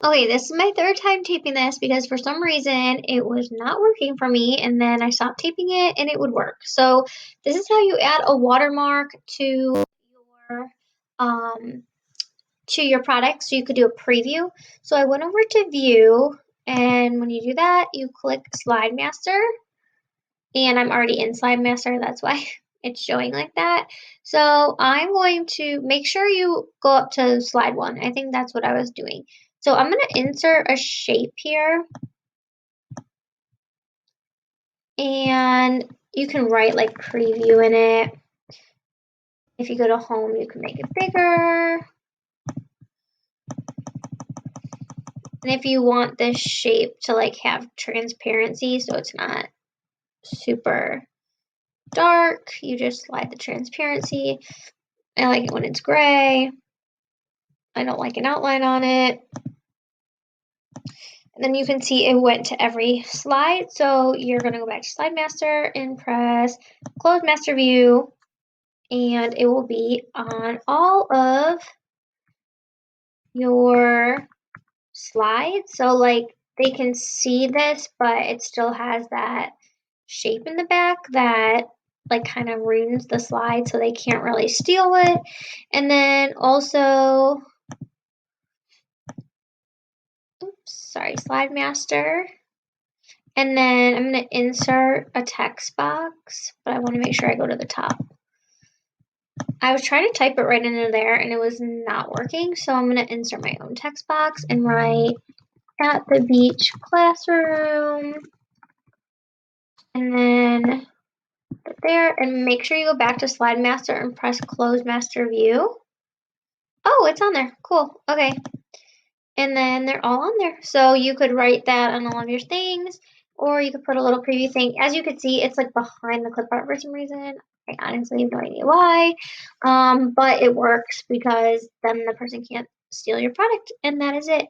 Okay, this is my third time taping this because for some reason it was not working for me and then I stopped taping it and it would work. So this is how you add a watermark your um to your product so you could do a preview. So I went over to view and when you do that, you click slide master and I'm already in slide master, that's why it's showing like that. So I'm going to make sure you go up to slide one. I think that's what I was doing. So I'm going to insert a shape here and you can write like preview in it. If you go to home, you can make it bigger. And if you want this shape to like have transparency so it's not super dark, you just slide the transparency. I like it when it's gray. I don't like an outline on it. And then you can see it went to every slide. So you're going to go back to slide master and press close master view and it will be on all of your slides. So like they can see this, but it still has that shape in the back that like kind of ruins the slide so they can't really steal it. And then also, slide master. And then I'm going to insert a text box, but I want to make sure I go to the top. I was trying to type it right into there and it was not working, so I'm going to insert my own text box and write at the beach classroom. And then there, and make sure you go back to slide master and press close master view. Oh, it's on there. Cool. Okay. And then they're all on there. So you could write that on all of your things, or you could put a little preview thing. As you can see, it's like behind the clip art for some reason. I honestly have no idea why. But it works because then the person can't steal your product, and that is it.